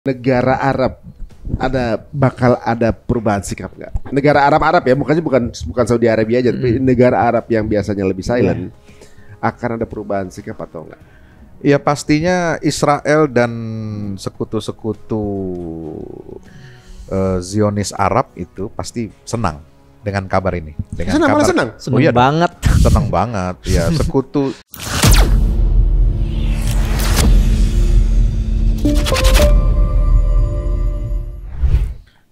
negara Arab bakal ada perubahan sikap nggak? Negara Arab ya, bukan Saudi Arabia aja, tapi negara Arab yang biasanya lebih silent akan ada perubahan sikap atau enggak? Ya pastinya Israel dan sekutu-sekutu Zionis Arab itu pasti senang dengan kabar ini. Dengan senang? Senang banget. Senang banget. Ya sekutu.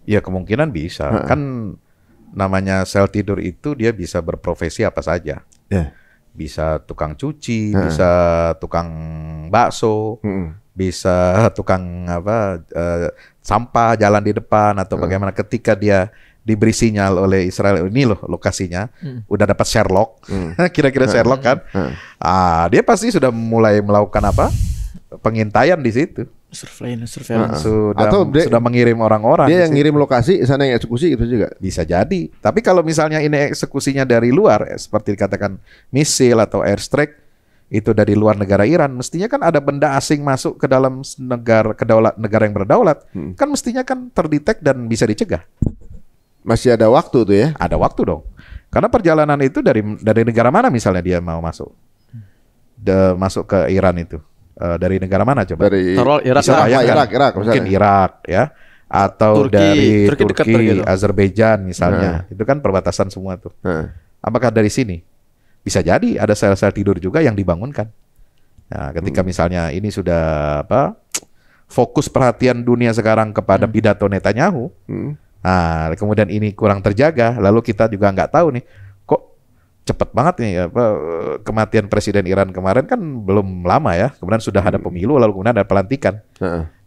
Ya kemungkinan bisa. Kan namanya sel tidur itu dia bisa berprofesi apa saja. Bisa tukang cuci, bisa tukang bakso, bisa tukang sampah jalan di depan atau bagaimana. Ketika dia diberi sinyal oleh Israel, ini loh lokasinya, udah dapat Sherlock, kira-kira Sherlock kan, dia pasti sudah mulai melakukan pengintaian di situ. Surveillance. Sudah mengirim orang-orang. Dia yang ngirim lokasi, sana yang eksekusi itu juga. Bisa jadi. Tapi kalau misalnya ini eksekusinya dari luar, seperti dikatakan misil atau airstrike, itu dari luar negara Iran, mestinya kan ada benda asing masuk ke dalam negara yang berdaulat, kan mestinya kan terdetek dan bisa dicegah. Masih ada waktu tuh ya? Ada waktu dong. Karena perjalanan itu dari negara mana misalnya dia mau masuk? Masuk ke Iran itu. Dari negara mana coba? Dari Irak mungkin Irak ya, atau dari Turki, Azerbaijan misalnya. Itu kan perbatasan semua tuh. Apakah dari sini? Bisa jadi ada sel-sel tidur juga yang dibangunkan. Nah, ketika misalnya ini sudah fokus perhatian dunia sekarang kepada pidato Netanyahu, nah kemudian ini kurang terjaga, lalu kita juga nggak tahu nih. Cepat banget nih kematian Presiden Iran kemarin kan belum lama ya. Kemudian sudah ada pemilu, lalu kemudian ada pelantikan.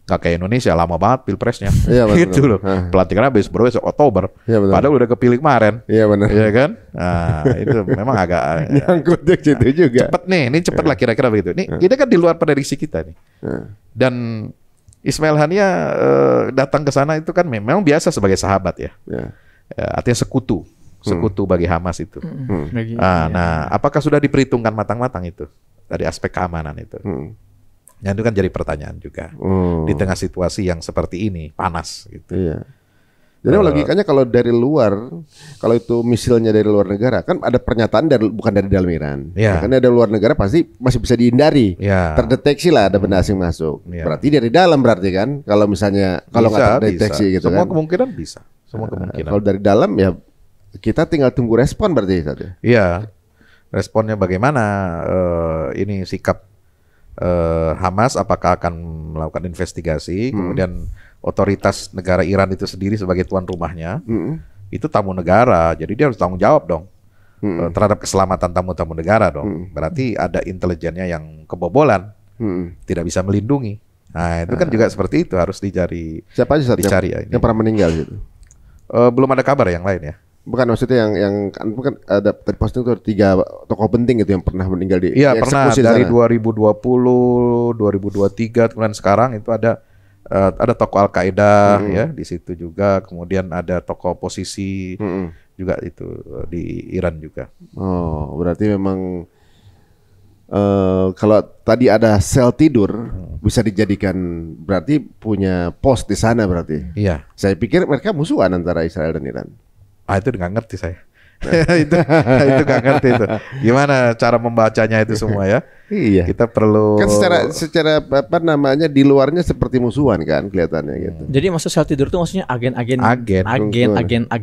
Nggak kayak Indonesia, lama banget pilpresnya. Iya, gitu loh. Pelantikannya besok Oktober. Ya, padahal udah kepilih kemarin. Iya benar. Iya kan? Nah, itu memang agak nyangkut situ juga. Cepet nih, ini cepet lah kira-kira begitu. Ini kan di luar prediksi kita nih. Dan Ismail Haniya datang ke sana itu kan memang biasa sebagai sahabat ya. Artinya sekutu bagi Hamas itu. Nah, apakah sudah diperhitungkan matang-matang itu dari aspek keamanan itu? Ya, itu kan jadi pertanyaan juga di tengah situasi yang seperti ini panas gitu. Iya. Jadi logikanya kalau dari luar, kalau itu misilnya dari luar negara, kan ada pernyataan bukan dari dalam Iran. Karena dari luar negara pasti masih bisa dihindari, terdeteksi lah ada benda asing masuk. Berarti dari dalam berarti kan, kalau misalnya kalau nggak terdeteksi gitu semua kan. Kemungkinan bisa. Semua kemungkinan. Kalau dari dalam ya kita tinggal tunggu respon berarti saja. Iya, responnya bagaimana? Ini sikap Hamas apakah akan melakukan investigasi? Kemudian otoritas negara Iran itu sendiri sebagai tuan rumahnya, itu tamu negara, jadi dia harus tanggung jawab dong terhadap keselamatan tamu-tamu negara dong. Berarti ada intelijennya yang kebobolan, tidak bisa melindungi. Nah itu kan juga seperti itu harus dicari. Siapa aja yang pernah meninggal gitu? Belum ada kabar yang lain ya. Bukan maksudnya yang bukan ada posting itu 3 tokoh penting gitu yang pernah meninggal di Iya pernah dari sana. 2020, 2023 kemudian sekarang itu ada tokoh Al-Qaeda ya di situ juga, kemudian ada tokoh oposisi juga itu di Iran juga. Oh berarti memang kalau tadi ada sel tidur bisa dijadikan berarti punya pos di sana berarti. Iya. Saya pikir mereka musuhan antara Israel dan Iran. Itu nggak ngerti saya. itu nggak ngerti itu. Gimana cara membacanya itu semua ya? Iya. Kita perlu kan secara di luarnya seperti musuhan kan kelihatannya gitu. Jadi maksud sel tidur itu maksudnya agen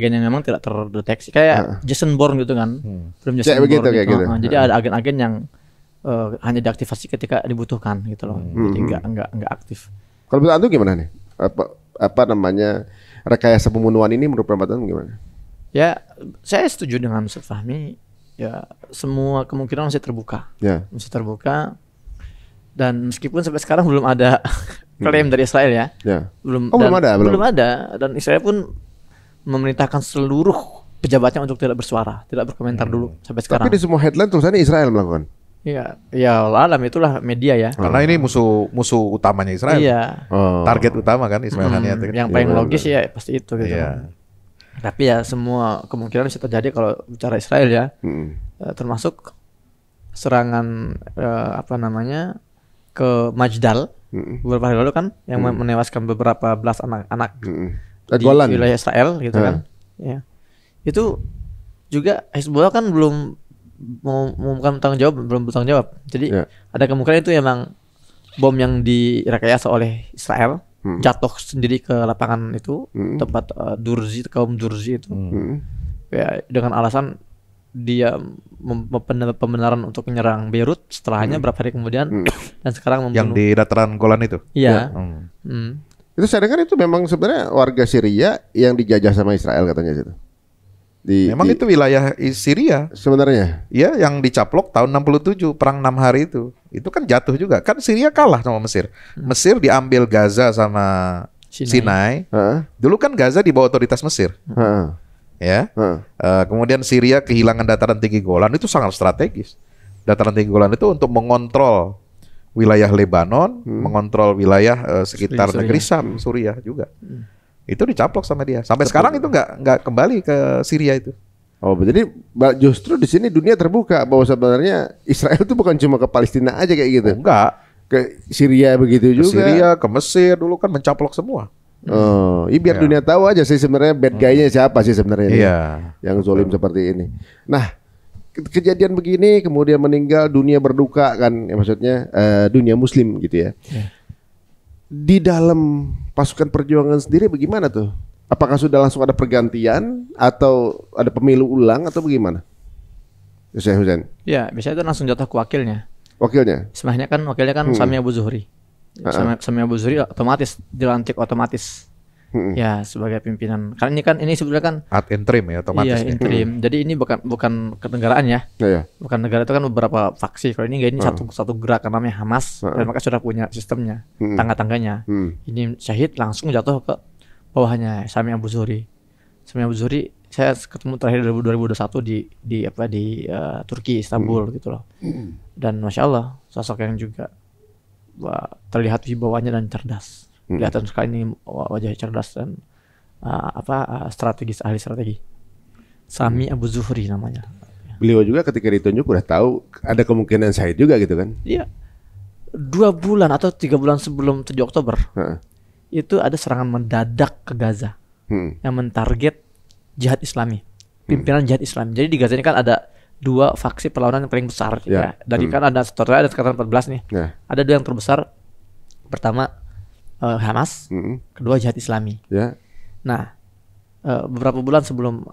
yang memang tidak terdeteksi kayak Jason Bourne gitu kan. Film Jason Bourne kayak gitu. Jadi ada agen-agen yang hanya diaktifasi ketika dibutuhkan gitu loh. Jadi nggak aktif. Kalau menurut Antu gimana nih? Apa namanya rekayasa pembunuhan ini menurut pengamatan gimana? Ya, saya setuju dengan Ustaz Fahmi. Ya, semua kemungkinan masih terbuka. Masih terbuka. Dan meskipun sampai sekarang belum ada klaim dari Israel ya. Belum ada. Dan Israel pun memerintahkan seluruh pejabatnya untuk tidak bersuara, tidak berkomentar dulu sampai sekarang. Tapi di semua headline tulisannya Israel melakukan. Iya, alam itulah media ya. Karena ini musuh utamanya Israel. Iya. Target utama kan Ismail Haniya. Yang paling logis ya pasti itu gitu. Tapi ya semua kemungkinan bisa terjadi kalau bicara Israel ya, termasuk serangan ke Majdal beberapa hari lalu kan yang menewaskan beberapa belas anak-anak di wilayah Israel gitu kan. Ya. Itu juga Hezbollah kan belum bukan belum bertanggung jawab. Jadi ada kemungkinan itu emang bom yang direkayasa oleh Israel jatuh sendiri ke lapangan itu tempat kaum Durzi itu. Ya, dengan alasan dia pembenaran untuk menyerang Beirut, setelahnya berapa hari kemudian dan sekarang membunuh. Yang di dataran Golan itu. Iya. Itu saya dengar itu memang sebenarnya warga Syria yang dijajah sama Israel katanya situ. Memang itu wilayah Syria sebenarnya. Iya, yang dicaplok tahun 67 perang 6 hari itu. Itu kan jatuh juga. Kan Syria kalah sama Mesir. Mesir diambil Gaza sama Sinai. Dulu kan Gaza di bawah otoritas Mesir. Ya. Kemudian Syria kehilangan dataran tinggi Golan, itu sangat strategis. Dataran tinggi Golan itu untuk mengontrol wilayah Lebanon, mengontrol wilayah sekitar negeri Syam, Suriah juga. Itu dicaplok sama dia. Sampai sekarang itu nggak kembali ke Syria itu. Oh, jadi justru di sini dunia terbuka bahwa sebenarnya Israel itu bukan cuma ke Palestina aja kayak gitu. Enggak. Ke Syria begitu juga. Ke Syria, ke Mesir dulu kan mencaplok semua. Biar dunia tahu aja sih sebenarnya bad guy-nya siapa sih sebenarnya ini. Yang zolim seperti ini. Nah, kejadian begini kemudian meninggal, dunia berduka kan, ya, maksudnya dunia Muslim gitu ya. Di dalam pasukan perjuangan sendiri bagaimana tuh? Apakah sudah langsung ada pergantian atau ada pemilu ulang atau bagaimana? Syekh Husain. Ya, biasanya itu langsung jatuh ke wakilnya. Wakilnya? Sebenarnya kan wakilnya kan Sami Abu Zuhri. Sami Abu Zuhri otomatis dilantik otomatis. Ya, sebagai pimpinan. Karena ini sebenarnya kan ad interim ya, otomatis. Iya, interim. Jadi ini bukan kenegaraan ya. Bukan negara, itu kan beberapa faksi. Kalau ini enggak, ini satu gerakan namanya Hamas dan mereka sudah punya sistemnya, tangga-tangganya. Ini syahid langsung jatuh ke bawahnya Sami Abu Zuhri. Sami Abu Zuhri saya ketemu terakhir 2021 di Turki, Istanbul gitu loh. Dan Masya Allah sosok yang juga terlihat wibawanya dan cerdas. Kelihatan sekali ini wajah cerdas dan strategis, ahli strategi. Sami Abu Zuhri namanya. Beliau juga ketika ditunjuk udah tahu ada kemungkinan syahid juga gitu kan? Iya. 2 bulan atau 3 bulan sebelum 7 Oktober itu ada serangan mendadak ke Gaza yang mentarget jihad Islami, pimpinan jihad Islami. Jadi di Gaza ini kan ada 2 faksi perlawanan yang paling besar. Ya. Dari kan ada sekitar 14 nih. Ada 2 yang terbesar. Pertama Hamas, kedua jihad Islami. Nah, beberapa bulan sebelum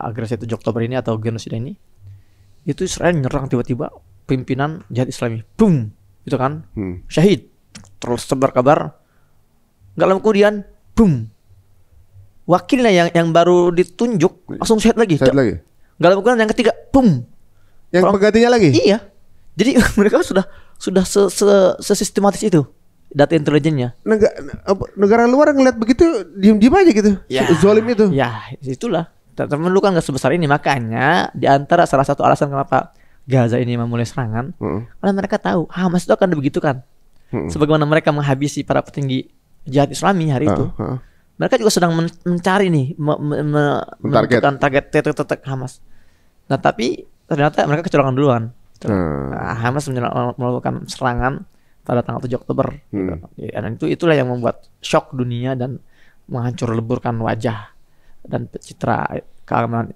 agresi 7 Oktober ini atau genosida ini, itu Israel nyerang tiba-tiba pimpinan jihad Islami. Boom, itu kan, syahid. Terus sebar kabar. Nggak lama kemudian, boom, wakilnya yang baru ditunjuk langsung syahid lagi. Nggak lama kemudian yang ketiga, boom, yang penggantinya lagi. Iya. Jadi mereka sudah sesistematis itu. Data intelijennya. Negara luar ngeliat begitu diem-diem aja gitu. Zolim itu. Ya, itulah. Teman lu kan nggak sebesar ini, makanya di antara salah satu alasan kenapa Gaza ini memulai serangan, karena mereka tahu Hamas itu akan dibegitukan. Sebagaimana mereka menghabisi para petinggi jihad Islami hari itu. Mereka juga sedang mencari nih menentukan target Hamas. Nah, tapi ternyata mereka kecolongan duluan. Hamas melakukan serangan pada tanggal 7 Oktober. Dan itulah yang membuat shock dunia dan menghancur leburkan wajah dan citra keamanan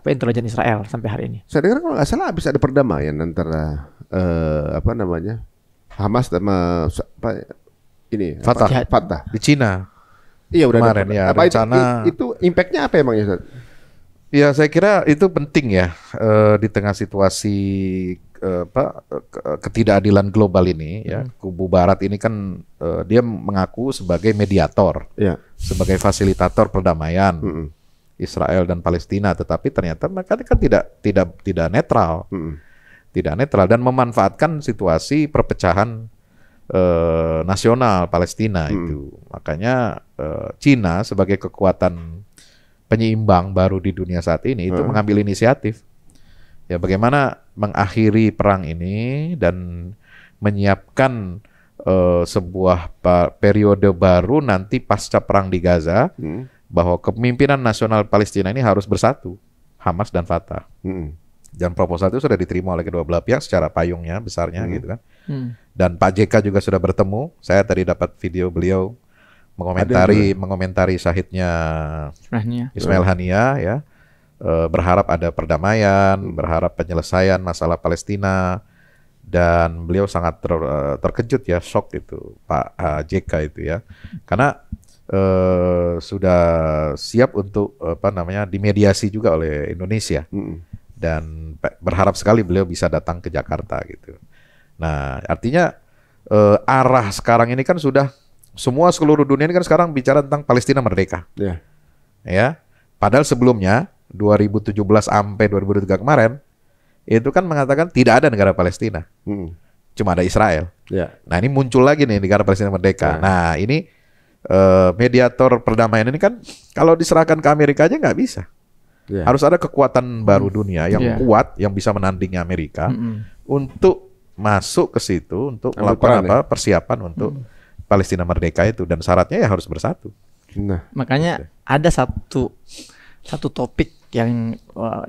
intelijen Israel sampai hari ini. Saya dengar kalau nggak salah habis ada perdamaian antara Hamas sama Fatah di Cina. Iya, udah kemarin ya. Rencana itu impact-nya apa emang ya, Ustaz? Ya, saya kira itu penting ya di tengah situasi ketidakadilan global ini ya. Kubu Barat ini kan dia mengaku sebagai mediator, sebagai fasilitator perdamaian Israel dan Palestina, tetapi ternyata mereka kan tidak netral, tidak netral dan memanfaatkan situasi perpecahan nasional Palestina itu. Makanya Cina sebagai kekuatan penyeimbang baru di dunia saat ini itu mengambil inisiatif. Ya, bagaimana mengakhiri perang ini dan menyiapkan sebuah periode baru nanti pasca perang di Gaza, bahwa kepemimpinan nasional Palestina ini harus bersatu, Hamas dan Fatah. Dan proposal itu sudah diterima oleh kedua belah pihak secara payungnya, besarnya gitu kan. Dan Pak JK juga sudah bertemu. Saya tadi dapat video beliau mengomentari syahidnya Ismail Haniyah ya. Berharap ada perdamaian, berharap penyelesaian masalah Palestina. Dan beliau sangat terkejut ya, shock itu Pak JK itu ya. Karena sudah siap untuk dimediasi juga oleh Indonesia. Dan berharap sekali beliau bisa datang ke Jakarta gitu. Nah, artinya arah sekarang ini kan sudah seluruh dunia ini kan sekarang bicara tentang Palestina merdeka. Ya. Padahal sebelumnya 2017 sampai 2023 kemarin itu kan mengatakan tidak ada negara Palestina. Cuma ada Israel. Nah, ini muncul lagi nih negara Palestina merdeka. Nah, ini mediator perdamaian ini kan kalau diserahkan ke Amerika aja nggak bisa. Harus ada kekuatan baru dunia yang kuat, yang bisa menandingi Amerika untuk masuk ke situ untuk melakukan persiapan untuk Palestina merdeka itu, dan syaratnya ya harus bersatu. Nah, makanya ada satu topik yang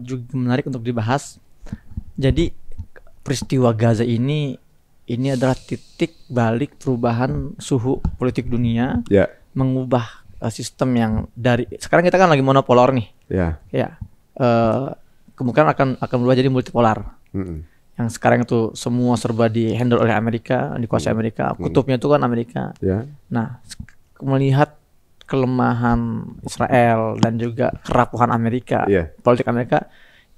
juga menarik untuk dibahas. Jadi peristiwa Gaza ini adalah titik balik perubahan suhu politik dunia, mengubah sistem yang dari sekarang kita kan lagi monopolar nih. Kemungkinan akan berubah jadi multipolar. Yang sekarang itu semua serba di handle oleh Amerika, dikuasai Amerika. Kutubnya itu kan Amerika. Nah, melihat kelemahan Israel dan juga kerapuhan Amerika, politik Amerika,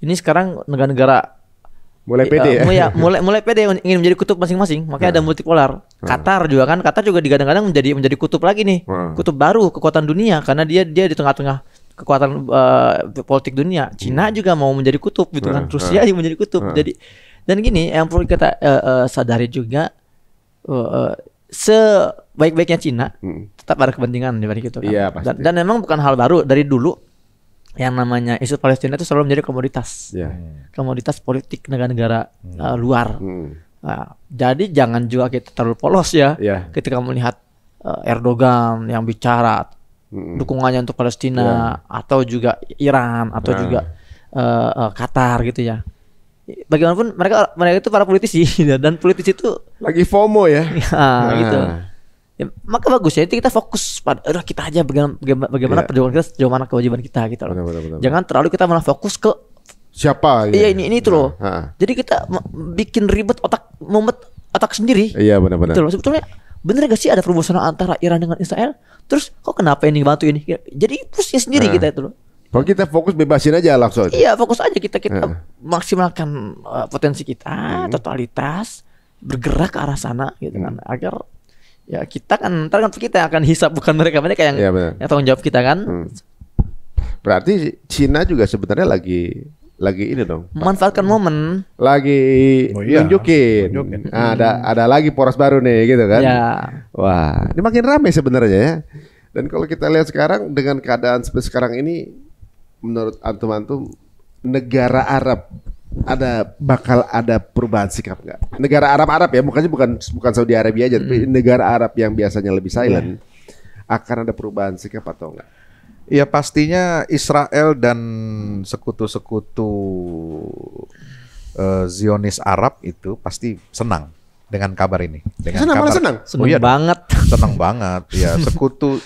ini sekarang negara-negara mulai pede mulai pede ingin menjadi kutub masing-masing. Makanya ada multipolar. Qatar juga digadang-gadang menjadi kutub lagi nih, kutub baru kekuatan dunia, karena dia di tengah-tengah kekuatan politik dunia. Cina juga mau menjadi kutub gitu kan, Rusia juga menjadi kutub. Jadi dan gini yang perlu kita sadari juga, sebaik-baiknya Cina tetap ada kepentingan di balik itu kan. Dan memang bukan hal baru, dari dulu yang namanya isu Palestina itu selalu menjadi komoditas politik negara-negara luar. Jadi jangan juga kita terlalu polos ketika melihat Erdogan yang bicara dukungannya untuk Palestina, atau juga Iran, atau juga Qatar gitu ya. Bagaimanapun mereka itu para politisi dan politisi itu lagi FOMO gitu. Ya, maka bagus ya, itu kita fokus pada kita aja bagaimana perjuangan kita, sejauh mana kewajiban kita gitu loh. Betul. Jangan terlalu kita malah fokus ke siapa. Iya ini itu loh. Jadi kita bikin ribet otak sendiri. Iya benar-benar. Betul. Sebetulnya bener gak sih ada permusuhan antara Iran dengan Israel? Terus kok kenapa ini bantu ini? Jadi pusing sendiri kita itu loh. Kalau kita fokus bebasin aja langsung. Iya, fokus aja kita maksimalkan potensi kita, totalitas, bergerak ke arah sana gitu kan, agar ya kita kan ntar kita akan hisap, bukan mereka yang tanggung jawab kita kan. Berarti Cina juga sebenarnya lagi ini dong, memanfaatkan momen, lagi nunjukin. Ada lagi poros baru nih gitu kan. Wah, ini makin ramai sebenarnya ya. Dan kalau kita lihat sekarang dengan keadaan seperti sekarang ini, menurut antum negara Arab bakal ada perubahan sikap nggak? Negara Arab ya, bukan Saudi Arabia aja, tapi negara Arab yang biasanya lebih silent, akan ada perubahan sikap atau enggak? Ya pastinya Israel dan sekutu-sekutu Zionis Arab itu pasti senang dengan kabar ini. Senang banget. Senang banget. Ya sekutu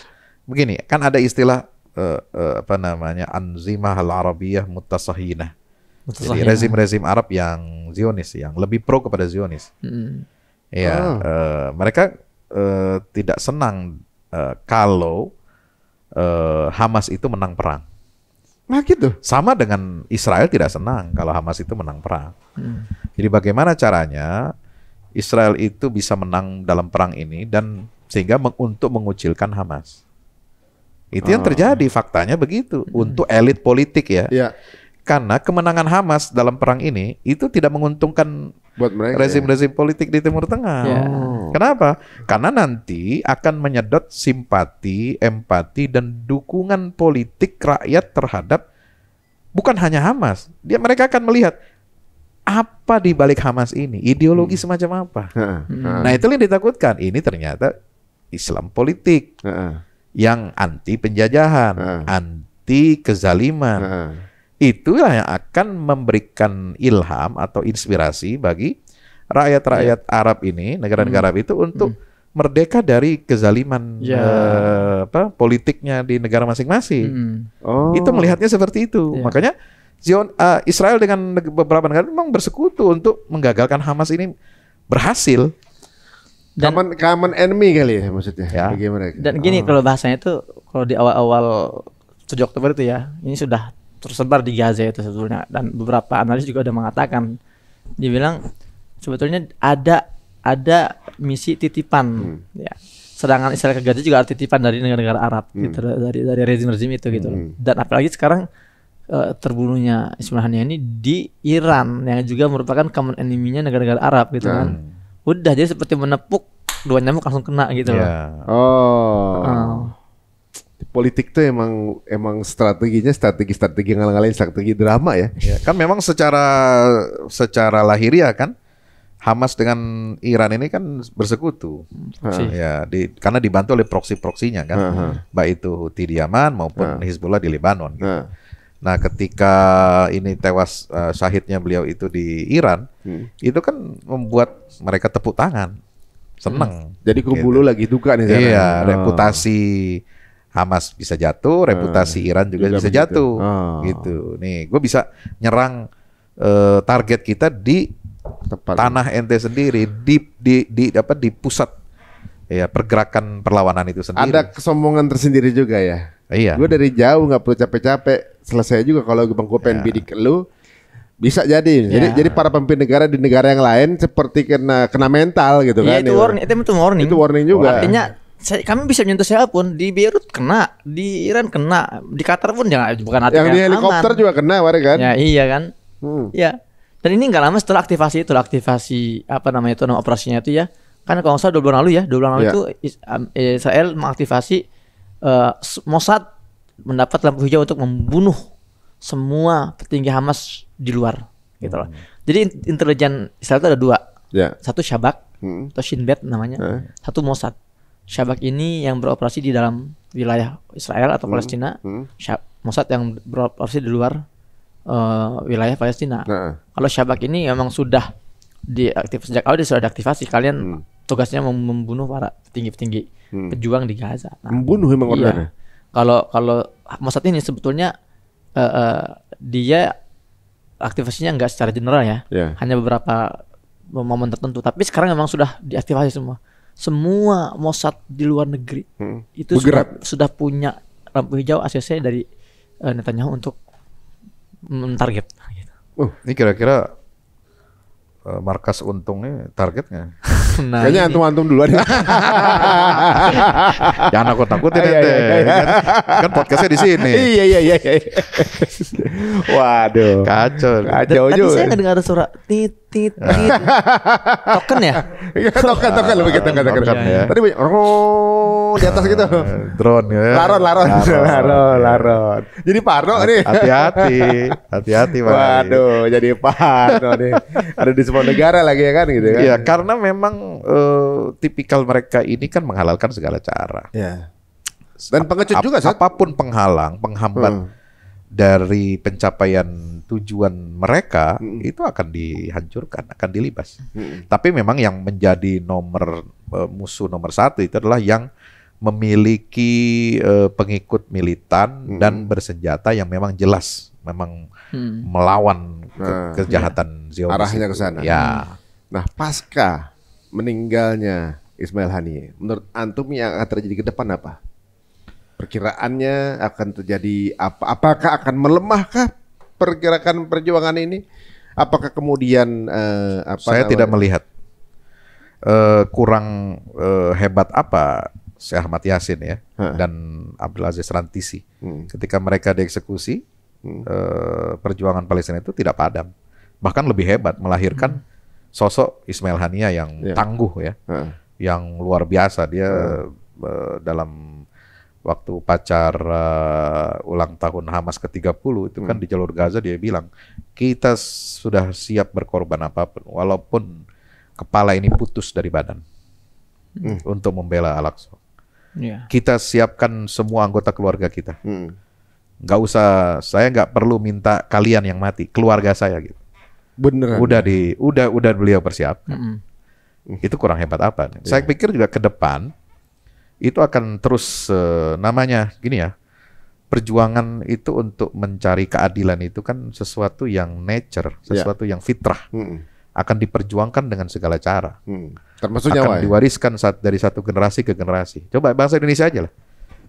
begini, kan ada istilah Anzimah al-Arabiyah Mutasahhinah. Jadi rezim-rezim Arab yang Zionis, yang lebih pro kepada Zionis. Mereka tidak senang kalau Hamas itu menang perang. Nah gitu. Sama dengan Israel tidak senang kalau Hamas itu menang perang. Jadi bagaimana caranya Israel itu bisa menang dalam perang ini, dan sehingga untuk mengucilkan Hamas. Itu yang terjadi, faktanya begitu untuk elit politik ya. Karena kemenangan Hamas dalam perang ini itu tidak menguntungkan buat mereka, rezim-rezim politik di Timur Tengah. Kenapa? Karena nanti akan menyedot simpati, empati, dan dukungan politik rakyat terhadap bukan hanya Hamas. Mereka akan melihat apa di balik Hamas ini, ideologi semacam apa. Nah itu yang ditakutkan. Ini ternyata Islam politik yang anti penjajahan, anti kezaliman. itulah yang akan memberikan ilham atau inspirasi bagi rakyat-rakyat Arab ini, negara-negara Arab itu untuk merdeka dari kezaliman politiknya di negara masing-masing. Itu melihatnya seperti itu. Makanya Israel dengan beberapa negara memang bersekutu untuk menggagalkan Hamas ini berhasil. Dan common enemy kali ya maksudnya bagi mereka. Dan gini kalau bahasanya itu kalau di awal-awal 7 Oktober itu ya, ini sudah tersebar di Gaza itu sebetulnya, dan beberapa analis juga udah mengatakan, dibilang sebetulnya ada misi titipan ya. Sedangkan Israel ke Gaza juga ada titipan dari negara-negara Arab gitu, dari rezim-rezim itu gitu. Dan apalagi sekarang terbunuhnya Ismail Haniyeh ini di Iran yang juga merupakan common enemy-nya negara-negara Arab gitu kan. Udah jadi seperti menepuk 2 nyamuk langsung kena gitu loh. Politik tuh emang strategi ngalah-ngalahin strategi drama ya. Kan memang secara lahiriah kan Hamas dengan Iran ini kan bersekutu. Karena dibantu oleh proksi-proksinya kan. Baik itu Houthi di Yaman maupun Hizbullah di Lebanon gitu. Nah, ketika ini tewas syahidnya beliau itu di Iran, itu kan membuat mereka tepuk tangan, seneng. Jadi kubu lu lagi duka nih. Iya, reputasi Hamas bisa jatuh, reputasi Iran juga bisa jatuh, gitu. Nih, gue bisa nyerang target kita di tanah ente sendiri, di pusat pergerakan perlawanan itu sendiri. Ada kesombongan tersendiri juga ya. Iya. Gue dari jauh nggak perlu capek-capek, selesai juga kalau bang gue pengen bidik lu, bisa jadi. Jadi para pemimpin negara di negara yang lain seperti kena mental gitu kan. Itu warning, itu warning. Itu warning juga. Artinya kami bisa menyentuh siapapun, di Beirut kena, di Iran kena, di Qatar pun jangan, bukan hati yang di helikopter juga kena kemarin kan. Ya iya kan. Ya. Dan ini nggak lama setelah aktivasi itu nama operasinya itu ya. Kan kalau nggak salah 2 bulan lalu ya, 2 bulan lalu itu Israel mengaktifasi Mossad mendapat lampu hijau untuk membunuh semua petinggi Hamas di luar, gitu loh. Jadi intelijen Israel itu ada 2, satu Shabak atau Shin Bet namanya, satu Mossad. Shabak ini yang beroperasi di dalam wilayah Israel atau Palestina, Mossad yang beroperasi di luar wilayah Palestina. Kalau Shabak ini memang sudah sejak awal dia sudah diaktifasi. Kalian tugasnya membunuh para petinggi-petinggi pejuang di Gaza. Membunuh memang orangnya. Kalau Mossad ini sebetulnya dia aktivasinya nggak secara general ya, hanya beberapa momen tertentu. Tapi sekarang memang sudah diaktifasi semua Mossad di luar negeri itu sudah punya lampu hijau ACC dari Netanyahu untuk mentarget. Ini kira-kira markas untungnya targetnya. Nah, kayaknya antum duluan. Jangan nakut-nakutin ente. Kan podcastnya di sini. Iya. Waduh. Kacau Tadi saya ngedengar suara tit. Token ya? Iya, token lebih token ya. Tadi banyak di atas gitu. Drone ya. Laron. Jadi parno nih. Hati-hati Pak. Waduh, jadi parno nih. Ada di semua negara lagi ya kan gitu kan. Iya, karena memang tipikal mereka ini kan menghalalkan segala cara. Iya. Dan pengecut juga, apapun penghambat dari pencapaian tujuan mereka itu akan dihancurkan, akan dilibas. Tapi memang yang menjadi musuh nomor 1 itu adalah yang memiliki pengikut militan dan bersenjata yang memang jelas, memang melawan kejahatan Zionis. Arahnya ke sana. Ya. Nah, pasca meninggalnya Ismail Haniyeh, menurut antum yang akan terjadi ke depan apa? Perkiraannya akan terjadi apa? Apakah akan melemahkah pergerakan perjuangan ini? Apakah kemudian saya tidak melihat kurang hebat apa Syekh Ahmad Yasin ya dan Abdul Aziz Rantisi ketika mereka dieksekusi, perjuangan Palestina itu tidak padam, bahkan lebih hebat, melahirkan sosok Ismail Haniyeh yang tangguh ya, yang luar biasa. Dia dalam waktu upacara ulang tahun Hamas ke-30 itu kan di jalur Gaza dia bilang, kita sudah siap berkorban apapun walaupun kepala ini putus dari badan untuk membela Al-Aqsa. Kita siapkan semua anggota keluarga kita Nggak usah, saya nggak perlu minta kalian yang mati, keluarga saya gitu. Beneran. Udah beliau persiapkan. Itu kurang hebat apa? Saya pikir juga ke depan itu akan terus namanya gini ya. Perjuangan itu untuk mencari keadilan itu kan sesuatu yang nature, sesuatu yang fitrah. Akan diperjuangkan dengan segala cara. Termasuk akan diwariskan dari satu generasi ke generasi. Coba bangsa Indonesia aja lah.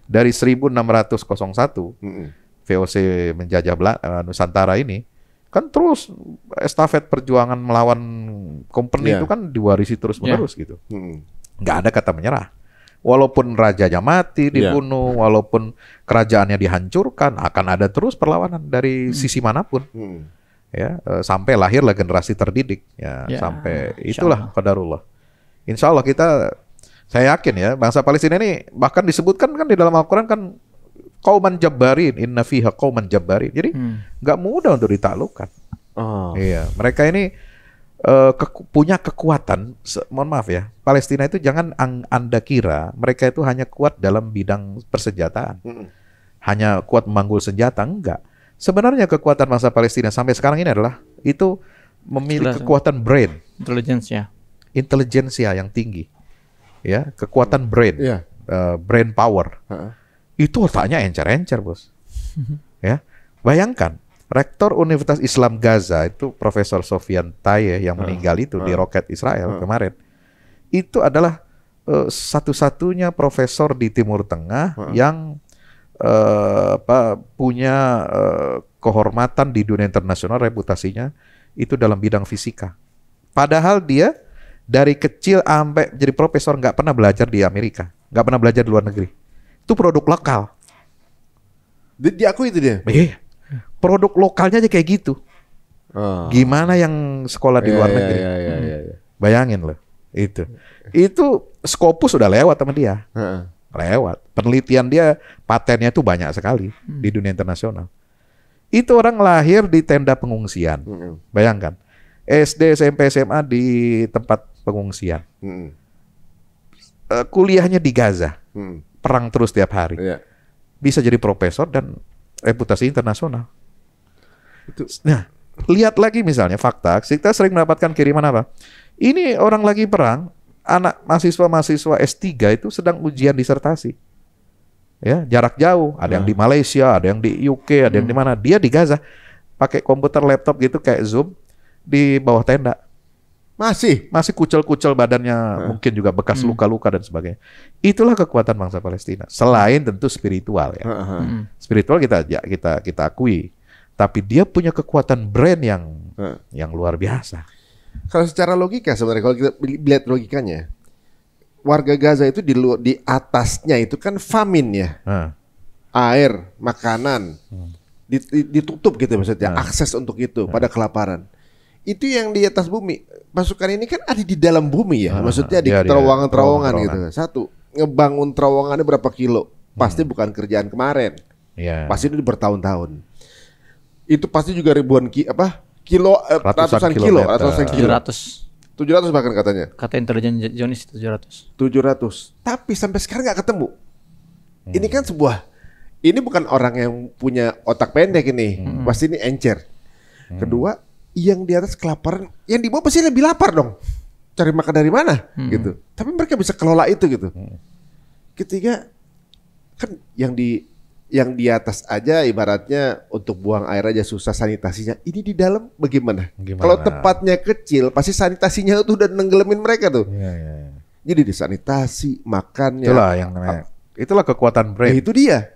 Dari 1601 VOC menjajah Nusantara ini, kan terus estafet perjuangan melawan company itu kan diwarisi terus-menerus gitu. Nggak ada kata menyerah. Walaupun rajanya mati, dibunuh, walaupun kerajaannya dihancurkan, akan ada terus perlawanan dari sisi manapun. Ya, sampai lahirlah generasi terdidik. Sampai itulah qadarullah. Insya Allah saya yakin ya, bangsa Palestina ini bahkan disebutkan kan di dalam Al-Quran kan qauman jabbarin, inna fiha qauman jabbarin. Jadi nggak mudah untuk ditaklukkan. Iya, mereka ini punya kekuatan. Mohon maaf ya, Palestina itu jangan Anda kira mereka itu hanya kuat dalam bidang persenjataan, hanya kuat memanggul senjata, enggak. Sebenarnya kekuatan bangsa Palestina sampai sekarang ini adalah itu memiliki kekuatan brain, intelijensia yang tinggi, ya, kekuatan brain, brain power. Itu otaknya encer-encer, bos. Ya, bayangkan rektor Universitas Islam Gaza itu Profesor Sofian Taye yang meninggal itu di roket Israel kemarin. Itu adalah satu-satunya profesor di Timur Tengah yang punya kehormatan di dunia internasional, reputasinya itu dalam bidang fisika. Padahal dia dari kecil sampai jadi profesor nggak pernah belajar di Amerika, nggak pernah belajar di luar negeri. Itu produk lokal. Diakui itu dia? Iya. Produk lokalnya aja kayak gitu. Gimana yang sekolah di luar negeri? Bayangin loh. Itu Scopus sudah lewat sama dia. Lewat. Penelitian dia, patennya itu banyak sekali di dunia internasional. Itu orang lahir di tenda pengungsian. Bayangkan. SD, SMP, SMA di tempat pengungsian. Kuliahnya di Gaza. Perang terus tiap hari. Bisa jadi profesor dan reputasi internasional. Nah, lihat lagi misalnya fakta, kita sering mendapatkan kiriman apa? Ini orang lagi perang, anak mahasiswa S3 itu sedang ujian disertasi. Ya, jarak jauh, ada yang di Malaysia, ada yang di UK, ada yang di mana. Dia di Gaza pakai komputer laptop gitu kayak Zoom di bawah tenda. Masih kucel-kucel badannya, mungkin juga bekas luka-luka dan sebagainya. Itulah kekuatan bangsa Palestina. Selain tentu spiritual ya. Spiritual kita akui, tapi dia punya kekuatan brain yang luar biasa. Kalau secara logika sebenarnya, kalau kita lihat logikanya, warga Gaza itu di atasnya itu kan famine ya. Air, makanan ditutup gitu maksudnya, akses untuk itu pada kelaparan. Itu yang di atas bumi. Pasukan ini kan ada di dalam bumi ya. Maksudnya di terowongan-terowongan gitu. Satu, ngebangun terowongannya berapa kilo? Pasti bukan kerjaan kemarin. Pasti itu bertahun-tahun. Itu pasti juga ribuan ratusan kilo. 700 bahkan katanya. Kata intelijen Zionis 700. Tapi sampai sekarang nggak ketemu. Ini kan ini bukan orang yang punya otak pendek ini. Pasti ini encer. Kedua, yang di atas kelaparan, yang di bawah pasti lebih lapar dong. Cari makan dari mana gitu. Tapi mereka bisa kelola itu gitu. Ketiga, kan yang di atas aja ibaratnya untuk buang air aja susah sanitasinya. Ini di dalam bagaimana? Kalau tempatnya kecil, pasti sanitasinya tuh udah nenggelemin mereka tuh. Jadi disanitasi, makannya. Itulah kekuatan brain. Itu dia.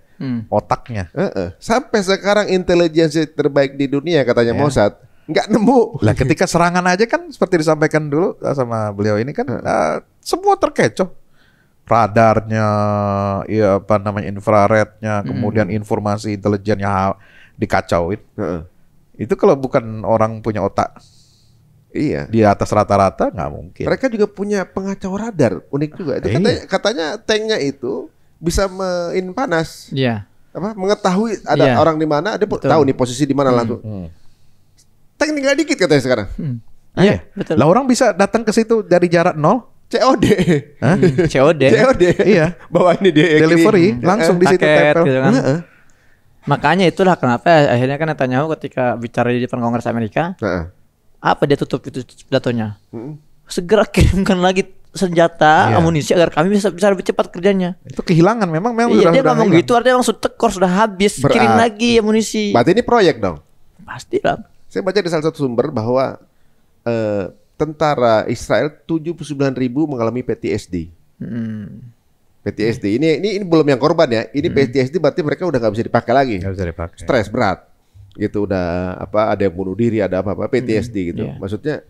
Otaknya. Sampai sekarang intelijensi terbaik di dunia katanya Mossad. Nggak nemu. Lah ketika serangan aja kan seperti disampaikan dulu sama beliau ini kan semua terkecoh. Radarnya, infrarednya, kemudian informasi intelijennya dikacauin. Itu kalau bukan orang punya otak di atas rata-rata nggak mungkin. Mereka juga punya pengacau radar, unik juga. Itu katanya tanknya itu bisa panas. Mengetahui ada orang di mana, dia tahu nih posisi di mana langsung. Tank tinggal dikit katanya sekarang. Iya, betul. Lah orang bisa datang ke situ dari jarak 0. COD. COD. Iya. Bawa ini delivery langsung di situ tempel. Gitu kan. Makanya itulah kenapa akhirnya kan Netanyahu ketika bicara di depan Kongres Amerika, apa dia tutup itu pidatonya? Segera kirimkan lagi senjata, amunisi agar kami bisa lebih cepat kerjanya. Itu kehilangan memang iya, dia ngomong gitu artinya memang tekor sudah habis, kirim lagi amunisi. Berarti ini proyek dong? Pastilah. Saya baca di salah satu sumber bahwa tentara Israel 79.000 mengalami PTSD. PTSD ini belum yang korban ya. Ini PTSD berarti mereka udah nggak bisa dipakai lagi. Nggak bisa dipakai. Stres berat, gitu udah ada yang bunuh diri, ada apa PTSD gitu. Maksudnya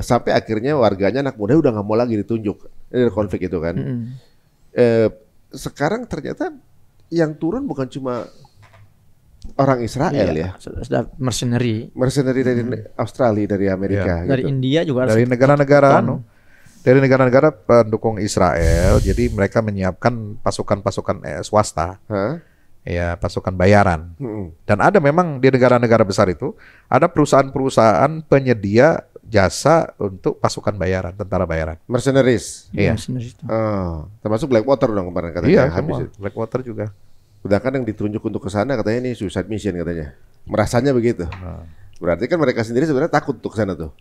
sampai akhirnya warganya anak muda udah nggak mau lagi ditunjuk dari konflik itu kan. Sekarang ternyata yang turun bukan cuma orang Israel ya. Sudah mercenary dari Australia, dari Amerika, dari gitu. India juga, dari negara-negara dari negara-negara pendukung Israel. Jadi mereka menyiapkan pasukan-pasukan swasta, ya pasukan bayaran. Dan ada memang di negara-negara besar itu ada perusahaan-perusahaan penyedia jasa untuk pasukan bayaran, tentara bayaran. Mercenaries. Iya. Termasuk Blackwater dong kemarin katanya. Iya, semua. Blackwater juga. Udah kan yang ditunjuk untuk ke sana katanya ini suicide mission katanya. Merasanya begitu. Berarti kan mereka sendiri sebenarnya takut untuk ke sana tuh.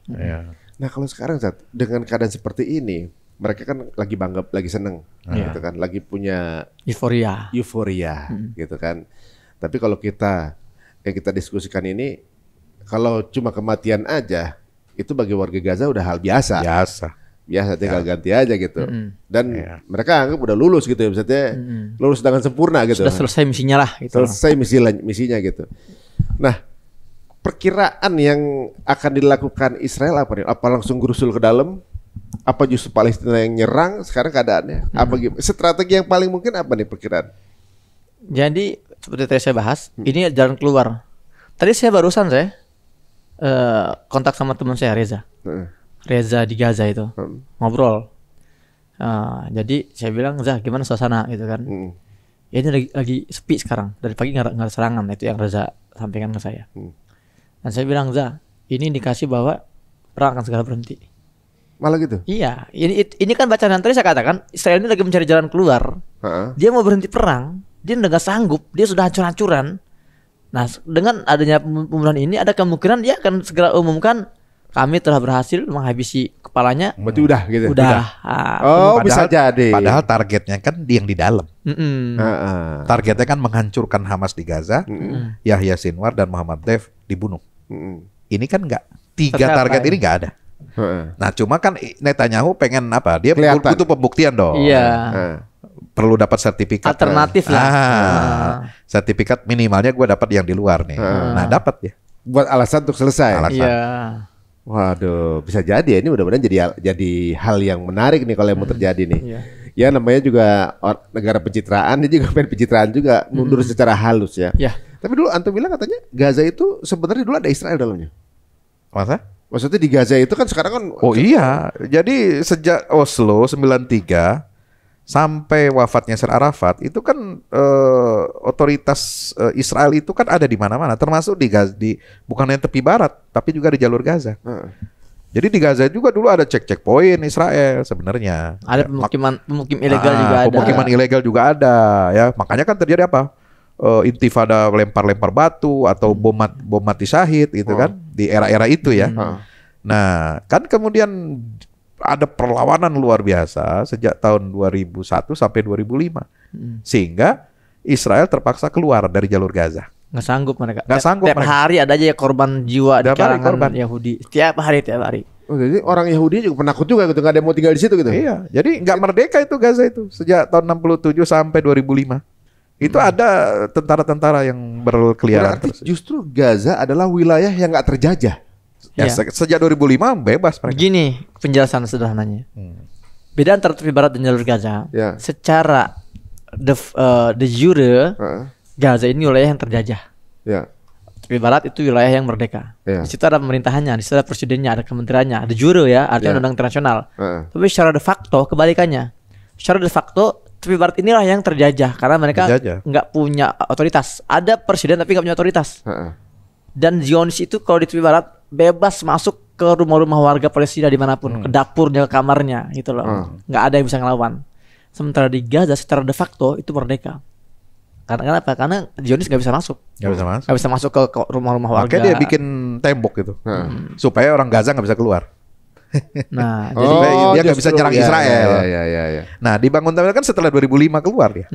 Nah kalau sekarang dengan keadaan seperti ini, mereka kan lagi bangga, lagi seneng, gitu kan, lagi punya euforia, gitu kan. Tapi kalau kita diskusikan ini, kalau cuma kematian aja, itu bagi warga Gaza udah hal biasa. Biasa tinggal ganti aja gitu. Dan mereka anggap udah lulus gitu ya, maksudnya lulus dengan sempurna gitu. Sudah selesai misinya lah. Gitu. Selesai misinya gitu. Nah. Perkiraan yang akan dilakukan Israel apa nih? Apa langsung gerusul ke dalam? Apa justru Palestina yang nyerang? Sekarang keadaannya apa gitu? Strategi yang paling mungkin apa nih perkiraan? Jadi seperti tadi saya bahas, ini jalan keluar. Tadi saya barusan kontak sama teman saya Reza di Gaza itu, ngobrol. Jadi saya bilang, Zah gimana suasana gitu kan? Ya ini lagi sepi sekarang. Dari pagi nggak ada serangan, itu yang Reza sampaikan ke saya. Dan saya bilang, Zah, ini indikasi bahwa perang akan segera berhenti. Malah gitu? Iya, ini kan bacaan yang tadi saya katakan, Israel ini lagi mencari jalan keluar. Dia mau berhenti perang, dia udah gak sanggup, dia sudah hancur-hancuran. Nah, dengan adanya pembunuhan ini, ada kemungkinan dia akan segera umumkan, kami telah berhasil menghabisi kepalanya. Berarti udah gitu? Udah. Bisa jadi. Padahal targetnya kan yang di dalam. Targetnya kan menghancurkan Hamas di Gaza, Yahya Sinwar dan Muhammad Deif dibunuh. Ini kan tiga target ini nggak ada. Nah cuma kan Netanyahu pengen apa? Dia butuh pembuktian dong. Iya. Perlu dapat sertifikat. Alternatif lah. Sertifikat minimalnya gue dapat yang di luar nih. Nah dapat ya. Buat alasan untuk selesai. Iya. Waduh, bisa jadi ya. Ini mudah-mudahan jadi hal yang menarik nih kalau yang mau terjadi nih. Iya. Ya namanya juga negara pencitraan, dia juga pengen pencitraan juga, mundur secara halus ya. Tapi dulu Anto bilang katanya Gaza itu sebenarnya dulu ada Israel dalamnya. Masa? Maksudnya di Gaza itu kan sekarang kan. Oh iya, jadi sejak Oslo 93 sampai wafatnya Yasser Arafat itu kan otoritas Israel itu kan ada di mana-mana, termasuk di Gaza, bukan hanya tepi barat, tapi juga di jalur Gaza. Jadi di Gaza juga dulu ada checkpoint Israel sebenarnya. Ada pemukim ilegal juga ada. Pemukiman ilegal juga ada ya. Makanya kan terjadi apa? Intifada lempar-lempar batu atau bom mati syahid gitu kan di era-era itu ya. Nah, kan kemudian ada perlawanan luar biasa sejak tahun 2001 sampai 2005. Sehingga Israel terpaksa keluar dari jalur Gaza. Nggak sanggup mereka. Nggak sanggup. Tiap hari ada aja ya korban jiwa di kalangan Yahudi. Tiap hari. Oh, jadi orang Yahudi juga penakut juga gitu, nggak ada yang mau tinggal di situ gitu. Iya, jadi nggak merdeka itu Gaza itu sejak tahun 67 sampai 2005. Itu ada tentara-tentara yang berkeliaran. Berarti justru Gaza adalah wilayah yang nggak terjajah. Ya, sejak 2005 bebas mereka. Begini penjelasan sederhananya. Beda antara tepi barat dan jalur Gaza. Secara de jure Gaza ini wilayah yang terjajah. Tepi barat itu wilayah yang merdeka. Di situ ada pemerintahannya, di situ ada presidennya, ada kementeriannya, ada jure ya, artinya undang internasional. Tapi secara de facto kebalikannya. Secara de facto tepi barat inilah yang terjajah karena mereka nggak punya otoritas. Ada presiden tapi nggak punya otoritas. Dan Zionis itu kalau di tepi barat bebas masuk ke rumah-rumah warga Palestina dimanapun, ke dapurnya, ke kamarnya, gitu loh. Nggak ada yang bisa ngelawan. Sementara di Gaza secara de facto itu merdeka. Karena apa? Karena Zionis nggak bisa masuk. Nggak bisa masuk ke rumah-rumah warga. Makanya dia bikin tembok gitu, supaya orang Gaza nggak bisa keluar. Nah, jadi dia nggak bisa nyerang Israel. Ya. Nah, dibangun tembok kan setelah 2005 keluar ya.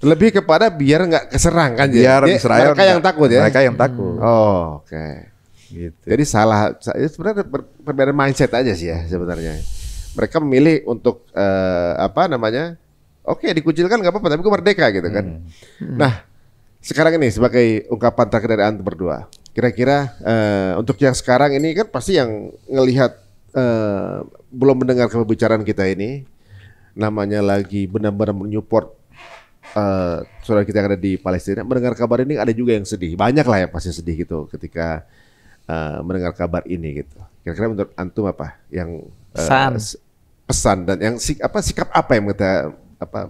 Lebih kepada biar nggak keserang kan? Biar Israel mereka yang takut ya. Mereka yang takut. Oh, oke. Gitu. Jadi sebenarnya perbedaan mindset aja sih ya sebenarnya. Mereka memilih untuk Oke, dikucilkan nggak apa-apa, tapi gue merdeka gitu kan. Nah, sekarang ini sebagai ungkapan terakhir dari antum berdua, kira-kira untuk yang sekarang ini kan pasti yang ngelihat belum mendengar pembicaraan kita ini, namanya lagi benar-benar menyupport saudara kita yang ada di Palestina, mendengar kabar ini ada juga yang sedih, banyak lah yang pasti sedih gitu ketika mendengar kabar ini gitu. Kira-kira menurut antum apa yang pesan dan yang sikap apa yang kita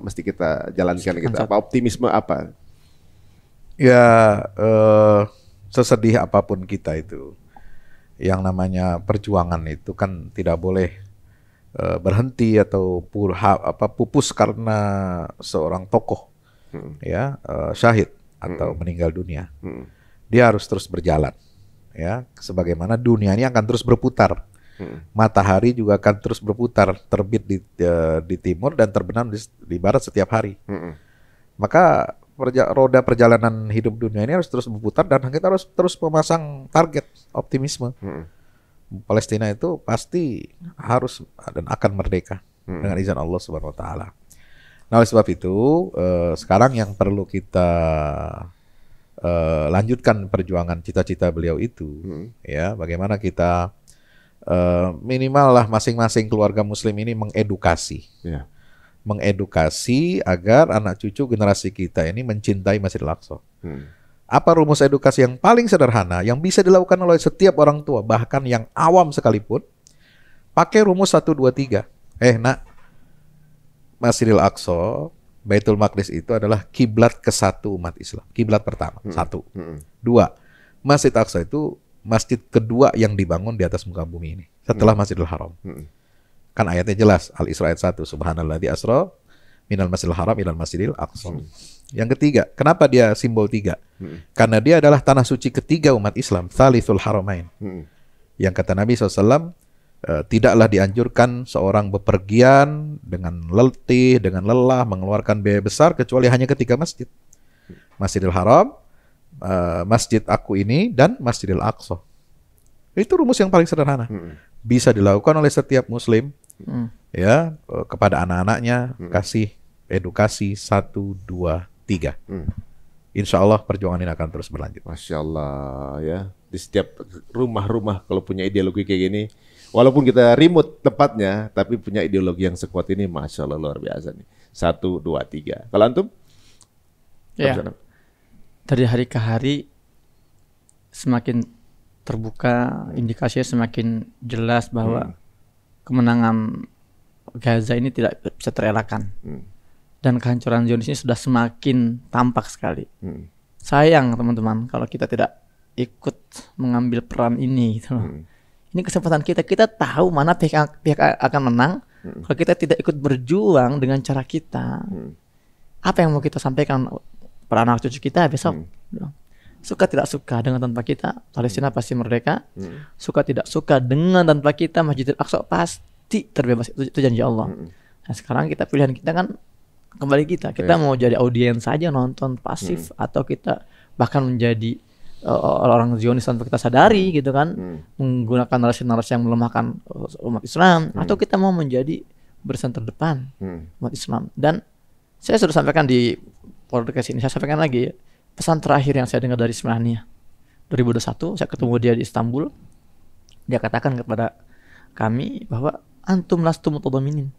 mesti kita jalankan gitu? Apa optimisme apa? Ya sesedih apapun kita itu, yang namanya perjuangan itu kan tidak boleh berhenti atau pupus karena seorang tokoh syahid atau meninggal dunia. Dia harus terus berjalan, ya, sebagaimana dunia ini akan terus berputar. Matahari juga akan terus berputar, terbit di timur dan terbenam di barat setiap hari. Maka roda perjalanan hidup dunia ini harus terus berputar dan kita harus terus memasang target optimisme. Palestina itu pasti harus dan akan merdeka dengan izin Allah Subhanahu wa taala. Nah, oleh sebab itu sekarang yang perlu kita lanjutkan perjuangan cita-cita beliau itu, ya, bagaimana kita minimal lah masing-masing keluarga muslim ini mengedukasi. Mengedukasi agar anak cucu generasi kita ini mencintai Masjidil Aqsa. Apa rumus edukasi yang paling sederhana yang bisa dilakukan oleh setiap orang tua, bahkan yang awam sekalipun? Pakai rumus 1, 2, 3. Nak, Masjidil Aqsa, Baitul Maqdis itu adalah kiblat ke-1 umat Islam. Kiblat pertama, 1. 2, Masjid Aqsa itu masjid kedua yang dibangun di atas muka bumi ini setelah Masjidil Haram. Kan ayatnya jelas, Al-Isra ayat 1, Subhanalladzi asra minal Masjidil Haram ilal Masjidil Aqsa. Yang ketiga, kenapa dia simbol 3? Karena dia adalah tanah suci ketiga umat Islam, Tsalithul Haramain. Yang kata Nabi SAW, tidaklah dianjurkan seorang bepergian dengan letih, dengan lelah, mengeluarkan biaya besar kecuali hanya ketiga masjid. Masjidil Haram, masjid aku ini, dan Masjidil Aqsa. Itu rumus yang paling sederhana. Bisa dilakukan oleh setiap muslim, ya, kepada anak-anaknya, kasih edukasi 1, 2, 3. Insya Allah perjuangan ini akan terus berlanjut. Masya Allah, ya. Di setiap rumah-rumah kalau punya ideologi kayak gini, walaupun kita remote tempatnya, tapi punya ideologi yang sekuat ini, Masya Allah, luar biasa nih. 1, 2, 3. Kalau antum? Ya. Dari hari ke hari semakin terbuka, indikasinya semakin jelas bahwa kemenangan Gaza ini tidak bisa terelakkan. Dan kehancuran Zionis ini sudah semakin tampak sekali. Sayang teman-teman kalau kita tidak ikut mengambil peran ini gitu loh. Ini kesempatan kita tahu mana pihak akan menang. Kalau kita tidak ikut berjuang dengan cara kita, apa yang mau kita sampaikan pada anak cucu kita besok? Suka tidak suka dengan tanpa kita, Palestina pasti merdeka. Suka tidak suka dengan tanpa kita, Masjidil Aqsa pasti terbebas. Itu janji Allah. Nah, sekarang pilihan kita kan kembali kita mau jadi audiens saja, nonton pasif, atau kita bahkan menjadi orang Zionis tanpa kita sadari gitu kan, menggunakan narasi-narasi yang melemahkan umat Islam, atau kita mau menjadi barisan terdepan umat Islam. Dan saya sudah sampaikan di podcast ini, saya sampaikan lagi pesan terakhir yang saya dengar dari Ismailiyah 2021, saya ketemu dia di Istanbul. Dia katakan kepada kami bahwa antum lastum mutadaminin.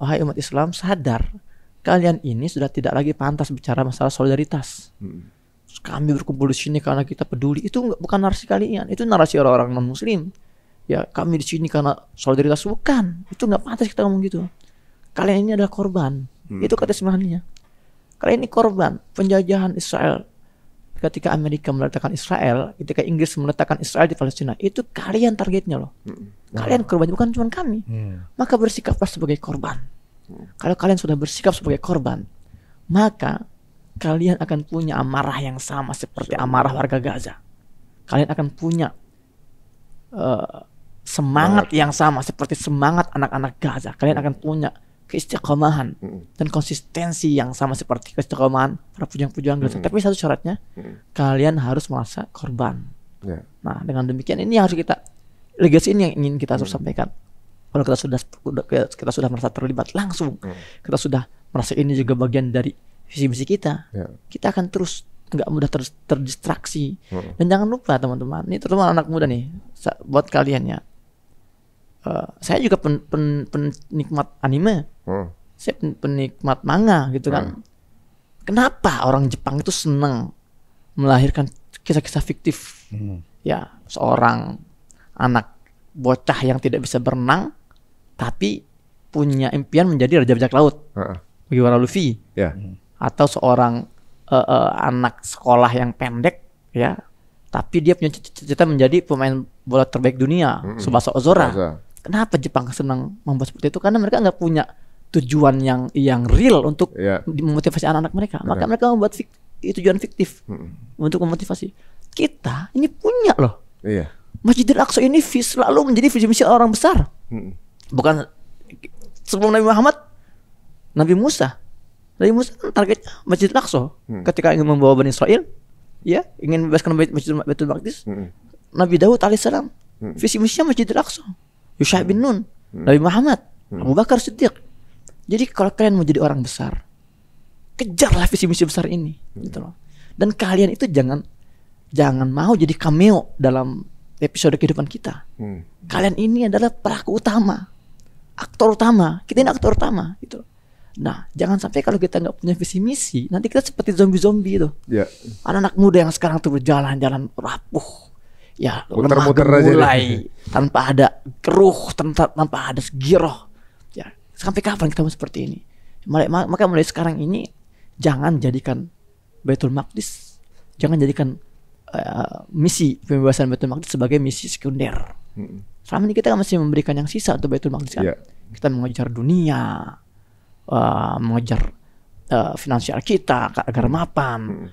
Wahai umat Islam, sadar kalian ini sudah tidak lagi pantas bicara masalah solidaritas. Kami berkumpul di sini karena kita peduli. Itu bukan narasi kalian, itu narasi orang-orang non-muslim. Ya, kami di sini karena solidaritas, bukan. Itu nggak pantas kita ngomong gitu. Kalian ini adalah korban. Itu kata Ismailiyah. Kalian ini korban penjajahan Israel. Ketika Amerika meletakkan Israel, ketika Inggris meletakkan Israel di Palestina, itu kalian targetnya loh. Kalian korban, bukan cuma kami. Maka bersikaplah sebagai korban. Kalau kalian sudah bersikap sebagai korban, maka kalian akan punya amarah yang sama seperti amarah warga Gaza. Kalian akan punya semangat yang sama seperti semangat anak-anak Gaza. Kalian akan punya keistiqomahan dan konsistensi yang sama seperti keistiqomahan para pejuang-pejuang Gaza. Tapi satu syaratnya, kalian harus merasa korban. Nah, dengan demikian ini yang harus kita, legasi ini yang ingin kita terus sampaikan. Kalau kita sudah merasa terlibat langsung, kita sudah merasa ini juga bagian dari visi misi kita, kita akan terus nggak mudah terdistraksi. Dan jangan lupa teman-teman, ini terutama anak muda nih, buat kalian ya. Saya juga penikmat anime, saya penikmat manga gitu kan. Kenapa orang Jepang itu senang melahirkan kisah-kisah fiktif? Ya, seorang anak bocah yang tidak bisa berenang tapi punya impian menjadi raja bajak laut, bagaimana Luffy, atau seorang anak sekolah yang pendek, ya, tapi dia punya cita-cita menjadi pemain bola terbaik dunia, Tsubasa Ozora. Kenapa Jepang senang membuat seperti itu? Karena mereka nggak punya tujuan yang real untuk memotivasi anak-anak mereka, maka mereka membuat tujuan fiktif untuk memotivasi. Kita ini punya loh. Masjidil Aqsa ini selalu menjadi visi misi orang besar. Bukan sebelum Nabi Muhammad, Nabi Musa targetnya Masjidil Aqsa. Ketika ingin membawa Bani Israel, ya, ingin membebaskan Baitul Maqdis. Nabi Daud alaihissalam, visi misinya Masjidil Aqsa. Yusha bin Nun, Nabi Muhammad, Abu Bakar Siddiq. Jadi kalau kalian mau jadi orang besar, kejarlah visi misi besar ini, gitu loh. Dan kalian itu jangan mau jadi cameo dalam episode kehidupan kita. Kalian ini adalah pelaku utama, aktor utama. Kita ini aktor utama gitu. Nah, jangan sampai kalau kita nggak punya visi misi, nanti kita seperti zombie itu. Anak-anak muda yang sekarang tuh berjalan-jalan rapuh, ya, lemah gemulai, tanpa ada keruh, tanpa ada giroh. Ya, sampai kapan kita mau seperti ini? Maka mulai sekarang ini jangan jadikan Baitul Maqdis, jangan jadikan misi pembebasan Baitul Maqdis sebagai misi sekunder. Selama ini kita masih memberikan yang sisa untuk Baitul Maqdis kan. Kita mengejar dunia, mengejar finansial kita agar mapan,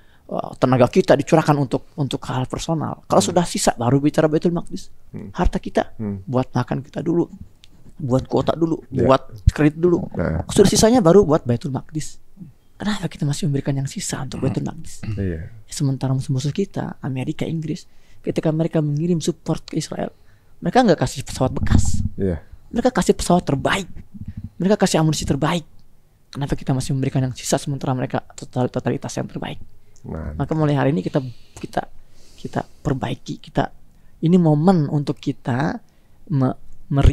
tenaga kita dicurahkan untuk hal personal. Kalau sudah sisa baru bicara Baitul Maqdis. Harta kita buat makan kita dulu, buat kuota dulu, buat kredit dulu. Sudah sisanya baru buat Baitul Maqdis. Kenapa kita masih memberikan yang sisa untuk Baitul Maqdis? Sementara musuh-musuh kita, Amerika, Inggris, ketika mereka mengirim support ke Israel, mereka nggak kasih pesawat bekas. Mereka kasih pesawat terbaik. Mereka kasih amunisi terbaik. Kenapa kita masih memberikan yang sisa sementara mereka totalitas yang terbaik? Maka mulai hari ini kita perbaiki. Ini momen untuk kita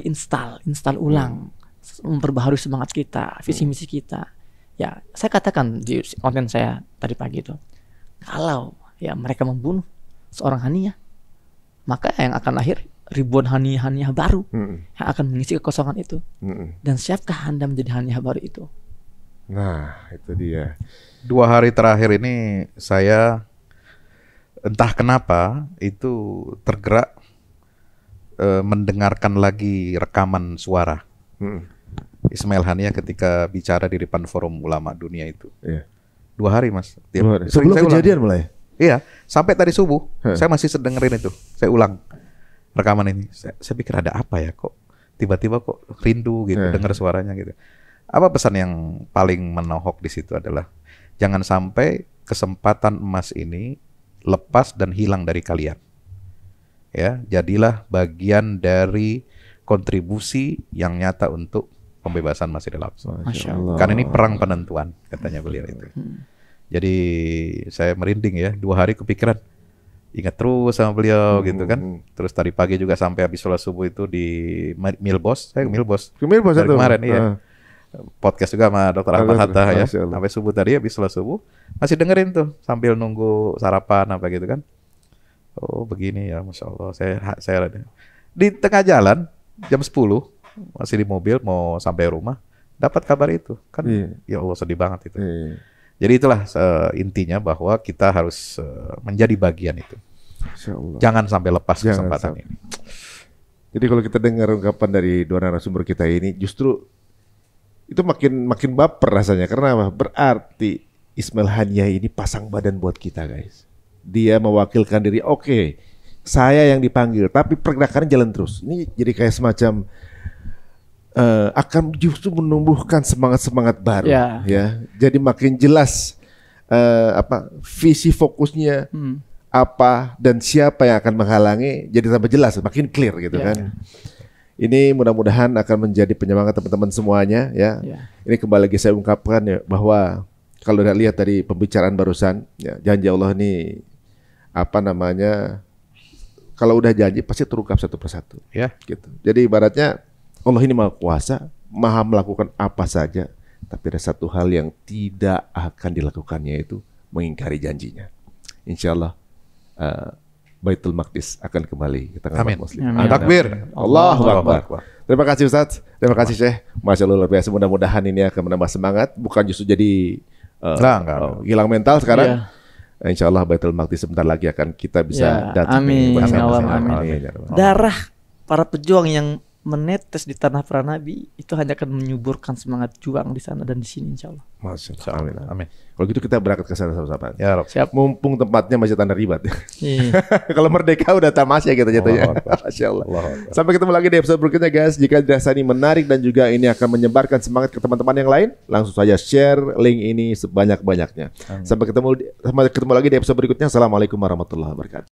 install ulang, memperbaharui semangat kita, visi misi kita. Ya, saya katakan di konten saya tadi pagi itu, kalau ya mereka membunuh seorang Haniyah, maka yang akan lahir ribuan Haniyah baru yang akan mengisi kekosongan itu. Dan siapkah Anda menjadi Haniyah baru itu? Nah, itu dia. 2 hari terakhir ini saya entah kenapa itu tergerak mendengarkan lagi rekaman suara Ismail Haniyah ketika bicara di depan forum ulama dunia itu. 2 hari mas. Sebelum kejadian mulai? Iya, sampai tadi subuh saya masih dengerin itu. Saya ulang rekaman ini. Saya pikir ada apa ya, kok tiba-tiba kok rindu gitu dengar suaranya gitu. Apa pesan yang paling menohok di situ adalah jangan sampai kesempatan emas ini lepas dan hilang dari kalian. Ya, jadilah bagian dari kontribusi yang nyata untuk pembebasan Masjidil Aqsa. Kan ini perang penentuan katanya beliau itu. Jadi saya merinding ya, 2 hari kepikiran, ingat terus sama beliau gitu kan. Terus tadi pagi juga sampai habis sholat subuh itu di Milbos, saya Milbos dari kemarin iya. Podcast juga sama Dr. Ahmad Hatta ya. Sampai subuh tadi habis sholat subuh masih dengerin tuh sambil nunggu sarapan apa gitu kan. Oh begini ya, Masya Allah. Saya di tengah jalan jam 10 masih di mobil mau sampai rumah dapat kabar itu kan. Ya Allah sedih banget itu. Jadi itulah intinya bahwa kita harus menjadi bagian itu. Jangan sampai lepas kesempatan ini. Jadi kalau kita dengar ungkapan dari 2 narasumber kita ini justru itu makin baper rasanya. Karena apa? Berarti Ismail Haniah ini pasang badan buat kita, guys. Dia mewakilkan diri, oke, saya yang dipanggil, tapi pergerakannya jalan terus. Ini jadi kayak semacam akan justru menumbuhkan semangat baru, ya. Jadi makin jelas visi fokusnya apa dan siapa yang akan menghalangi, jadi tambah jelas, makin clear gitu kan. Ini mudah-mudahan akan menjadi penyemangat teman-teman semuanya, ya. Ini kembali lagi saya ungkapkan ya bahwa kalau udah lihat dari pembicaraan barusan, ya, janji Allah ini kalau udah janji pasti terungkap satu persatu, ya. Gitu. Jadi ibaratnya Allah ini maha kuasa, maha melakukan apa saja, tapi ada satu hal yang tidak akan dilakukannya, yaitu mengingkari janjinya. Insya Allah Baitul Maqdis akan kembali ke tangan umat muslim. Takbir. Allahu Akbar. Terima kasih Ustaz, terima kasih Syekh. Masya Allah luar biasa. Mudah-mudahan ini akan menambah semangat, bukan justru jadi hilang mental sekarang. Insya Allah Baitul Maqdis sebentar lagi akan kita bisa datang. Amin. Darah para pejuang yang menetes di tanah para nabi itu hanya akan menyuburkan semangat juang di sana dan di sini, insya Allah. Masya Allah. Amin. Kalau gitu kita berangkat ke sana sama-sama. Ya, Rob. Siap. Mumpung tempatnya masih tanah ribat. Kalau merdeka udah tamasya gitu jatuhnya. Masya Allah. Sampai ketemu lagi di episode berikutnya, guys. Jika dirasa ini menarik dan juga ini akan menyebarkan semangat ke teman-teman yang lain, langsung saja share link ini sebanyak-banyaknya. Sampai ketemu lagi di episode berikutnya. Assalamualaikum warahmatullahi wabarakatuh.